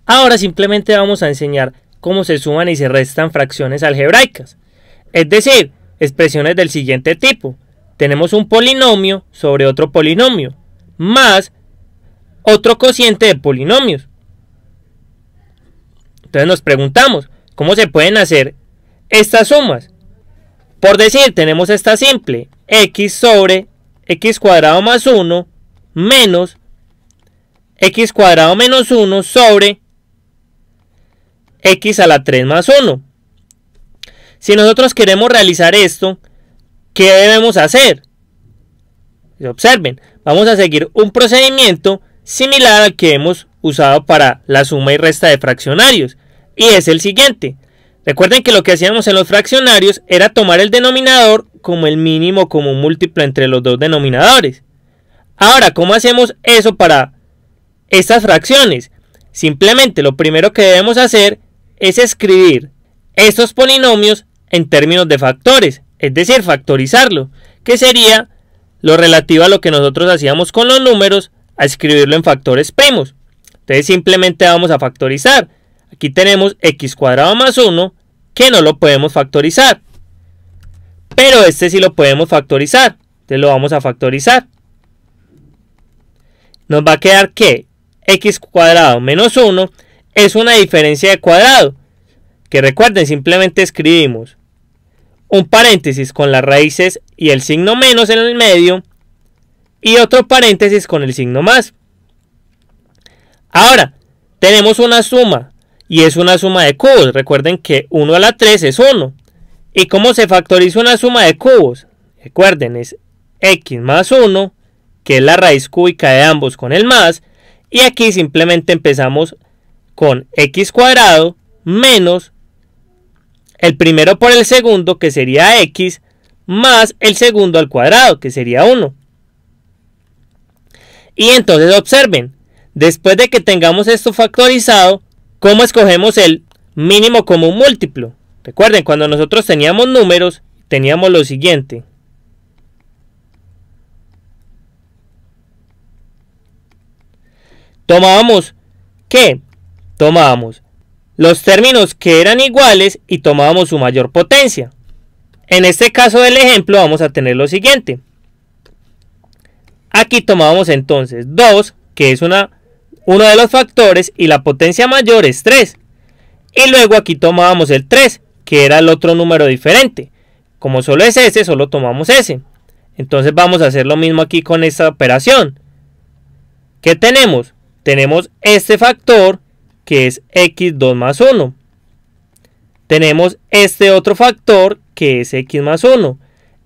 Ahora simplemente vamos a enseñar cómo se suman y se restan fracciones algebraicas, es decir, expresiones del siguiente tipo. Tenemos un polinomio sobre otro polinomio, más otro cociente de polinomios. Entonces nos preguntamos, ¿cómo se pueden hacer estas sumas? Por decir, tenemos esta simple, x sobre x cuadrado más 1 menos x cuadrado menos 1 sobre x a la 3 más 1. Si nosotros queremos realizar esto, ¿qué debemos hacer? Observen, vamos a seguir un procedimiento similar al que hemos usado para la suma y resta de fraccionarios, y es el siguiente. Recuerden que lo que hacíamos en los fraccionarios era tomar el denominador como el mínimo común múltiplo entre los dos denominadores. Ahora, ¿cómo hacemos eso para estas fracciones? Simplemente lo primero que debemos hacer es escribir estos polinomios en términos de factores, es decir, factorizarlo, que sería lo relativo a lo que nosotros hacíamos con los números, a escribirlo en factores primos. Entonces simplemente vamos a factorizar. Aquí tenemos x cuadrado más 1, que no lo podemos factorizar, pero este sí lo podemos factorizar. Entonces lo vamos a factorizar. Nos va a quedar que x cuadrado menos 1 es una diferencia de cuadrado, que recuerden, simplemente escribimos un paréntesis con las raíces y el signo menos en el medio, y otro paréntesis con el signo más. Ahora, tenemos una suma, y es una suma de cubos. Recuerden que 1 a la 3 es 1. ¿Y cómo se factoriza una suma de cubos? Recuerden, es x más 1, que es la raíz cúbica de ambos con el más, y aquí simplemente empezamos con x cuadrado menos el primero por el segundo, que sería x, más el segundo al cuadrado, que sería 1. Y entonces observen, después de que tengamos esto factorizado, ¿cómo escogemos el mínimo común múltiplo? Recuerden, cuando nosotros teníamos números, teníamos lo siguiente. Tomábamos, ¿qué? Tomábamos los términos que eran iguales y tomábamos su mayor potencia. En este caso del ejemplo vamos a tener lo siguiente. Aquí tomábamos entonces 2, que es uno de los factores, y la potencia mayor es 3. Y luego aquí tomábamos el 3, que era el otro número diferente. Como solo es ese, solo tomamos ese. Entonces vamos a hacer lo mismo aquí con esta operación. ¿Qué tenemos? Tenemos este factor, que es x2 más 1. Tenemos este otro factor, que es x más 1.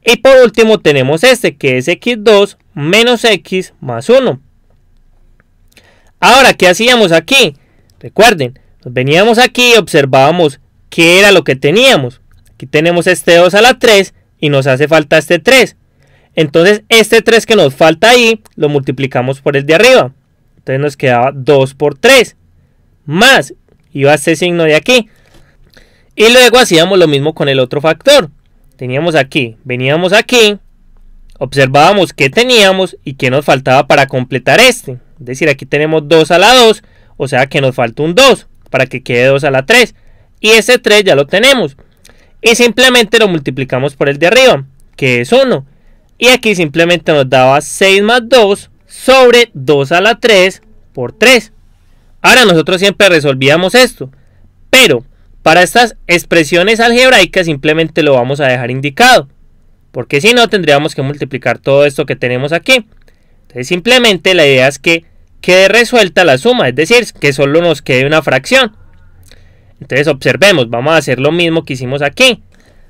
Y por último tenemos este, que es x2 menos x más 1. Ahora, ¿qué hacíamos aquí? Recuerden, nos veníamos aquí y observábamos qué era lo que teníamos. Aquí tenemos este 2 a la 3 y nos hace falta este 3. Entonces este 3 que nos falta ahí lo multiplicamos por el de arriba. Entonces nos quedaba 2 por 3. Más, iba este signo de aquí. Y luego hacíamos lo mismo con el otro factor. Teníamos aquí, veníamos aquí, observábamos qué teníamos y qué nos faltaba para completar este. Es decir, aquí tenemos 2 a la 2, o sea que nos falta un 2 para que quede 2 a la 3. Y ese 3 ya lo tenemos. Y simplemente lo multiplicamos por el de arriba, que es 1. Y aquí simplemente nos daba 6 más 2 sobre 2 a la 3 por 3. Ahora nosotros siempre resolvíamos esto, pero para estas expresiones algebraicas simplemente lo vamos a dejar indicado, porque si no tendríamos que multiplicar todo esto que tenemos aquí. Entonces simplemente la idea es que quede resuelta la suma, es decir, que solo nos quede una fracción. Entonces observemos, vamos a hacer lo mismo que hicimos aquí.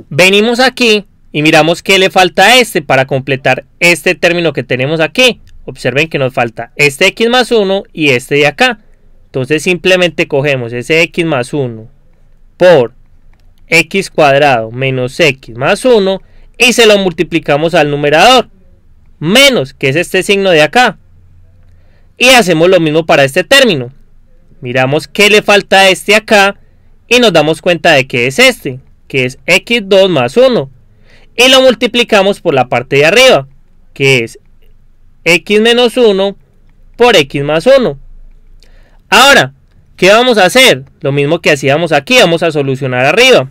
Venimos aquí y miramos qué le falta a este para completar este término que tenemos aquí. Observen que nos falta este x más 1 y este de acá. Entonces simplemente cogemos ese x más 1 por x cuadrado menos x más 1 y se lo multiplicamos al numerador, menos, que es este signo de acá. Y hacemos lo mismo para este término. Miramos qué le falta a este acá y nos damos cuenta de que es este, que es x2 más 1. Y lo multiplicamos por la parte de arriba, que es x menos 1 por x más 1. Ahora, ¿Qué vamos a hacer? Lo mismo que hacíamos aquí, vamos a solucionar arriba.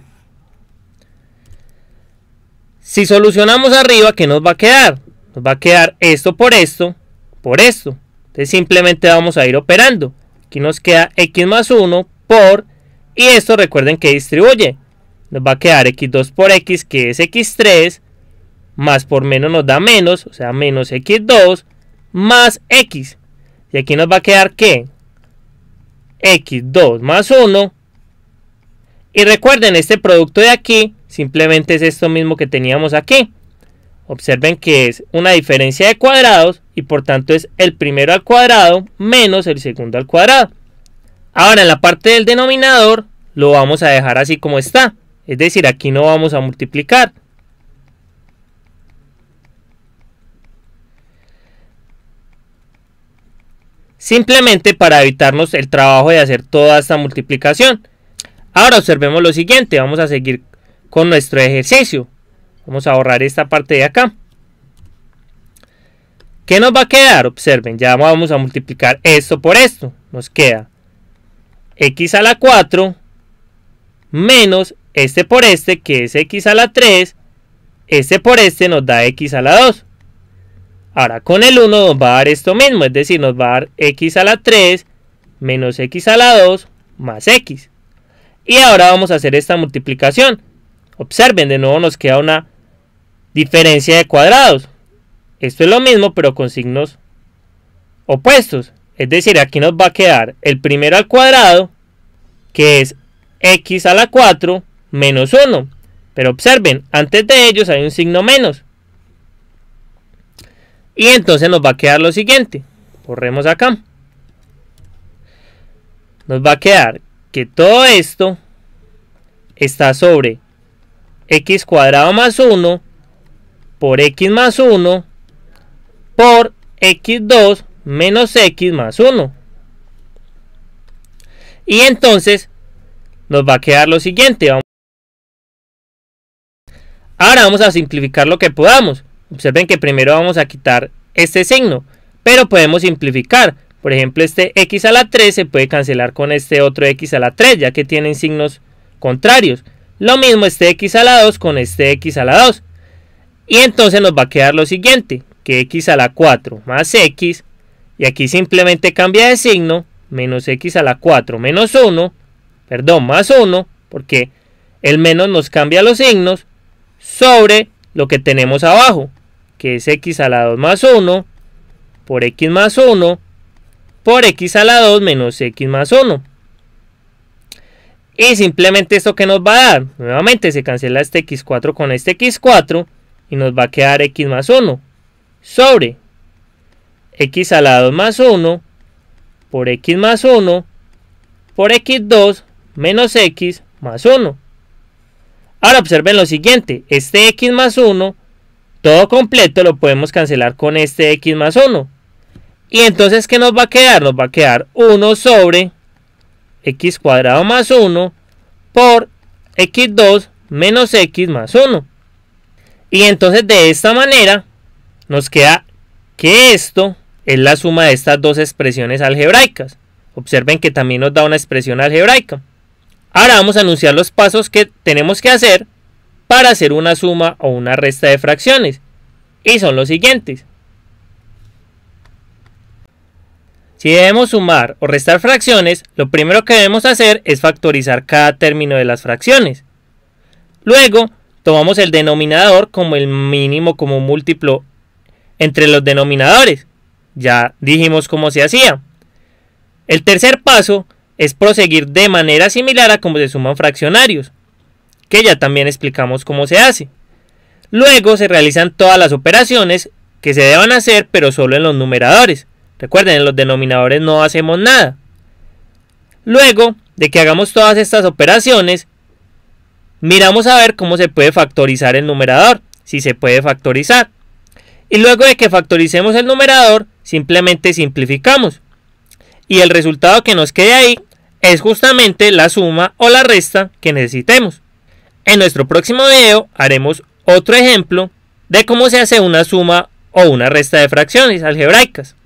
Si solucionamos arriba, ¿qué nos va a quedar? Nos va a quedar esto por esto, por esto. Entonces simplemente vamos a ir operando. Aquí nos queda x más 1 por, y esto recuerden que distribuye. Nos va a quedar x2 por x, que es x3, más por menos nos da menos, o sea, menos x2, más x. Y aquí nos va a quedar, ¿qué? x2 más 1. Y recuerden, este producto de aquí simplemente es esto mismo que teníamos aquí. Observen que es una diferencia de cuadrados y por tanto es el primero al cuadrado menos el segundo al cuadrado. Ahora en la parte del denominador lo vamos a dejar así como está. Es decir, aquí no vamos a multiplicar. Simplemente para evitarnos el trabajo de hacer toda esta multiplicación. Ahora observemos lo siguiente. Vamos a seguir con nuestro ejercicio. Vamos a borrar esta parte de acá. ¿Qué nos va a quedar? Observen, ya vamos a multiplicar esto por esto. Nos queda x a la 4 menos este por este, que es x a la 3. Este por este nos da x a la 2. Ahora con el 1 nos va a dar esto mismo, es decir, nos va a dar x a la 3 menos x a la 2 más x. Y ahora vamos a hacer esta multiplicación. Observen, de nuevo nos queda una diferencia de cuadrados. Esto es lo mismo, pero con signos opuestos. Es decir, aquí nos va a quedar el primero al cuadrado, que es x a la 4 menos 1. Pero observen, antes de ellos hay un signo menos. Y entonces nos va a quedar lo siguiente. Borremos acá. Nos va a quedar que todo esto está sobre x cuadrado más 1 por x más 1 por x2 menos x más 1. Y entonces nos va a quedar lo siguiente. Ahora vamos a simplificar lo que podamos. Observen que primero vamos a quitar este signo, pero podemos simplificar. Por ejemplo, este x a la 3 se puede cancelar con este otro x a la 3, ya que tienen signos contrarios. Lo mismo este x a la 2 con este x a la 2. Y entonces nos va a quedar lo siguiente, que x a la 4 más x, y aquí simplemente cambia de signo, menos x a la 4 menos 1, perdón, más 1, porque el menos nos cambia los signos, sobre lo que tenemos abajo, que es x a la 2 más 1, por x más 1, por x a la 2 menos x más 1. Y simplemente esto que nos va a dar, nuevamente se cancela este x4 con este x4, y nos va a quedar x más 1, sobre x a la 2 más 1, por x más 1, por x2 menos x más 1. Ahora observen lo siguiente, este x más 1, todo completo lo podemos cancelar con este x más 1. Y entonces, ¿qué nos va a quedar? Nos va a quedar 1 sobre x cuadrado más 1 por x2 menos x más 1. Y entonces de esta manera nos queda que esto es la suma de estas dos expresiones algebraicas. Observen que también nos da una expresión algebraica. Ahora vamos a anunciar los pasos que tenemos que hacer para hacer una suma o una resta de fracciones. Y son los siguientes. Si debemos sumar o restar fracciones, lo primero que debemos hacer es factorizar cada término de las fracciones. Luego, tomamos el denominador como el mínimo común múltiplo entre los denominadores. Ya dijimos cómo se hacía. El tercer paso es proseguir de manera similar a cómo se suman fraccionarios, que ya también explicamos cómo se hace. Luego se realizan todas las operaciones que se deban hacer, pero solo en los numeradores. Recuerden, en los denominadores no hacemos nada. Luego de que hagamos todas estas operaciones, miramos a ver cómo se puede factorizar el numerador, si se puede factorizar. Y luego de que factoricemos el numerador, simplemente simplificamos. Y el resultado que nos quede ahí es justamente la suma o la resta que necesitemos. En nuestro próximo video haremos otro ejemplo de cómo se hace una suma o una resta de fracciones algebraicas.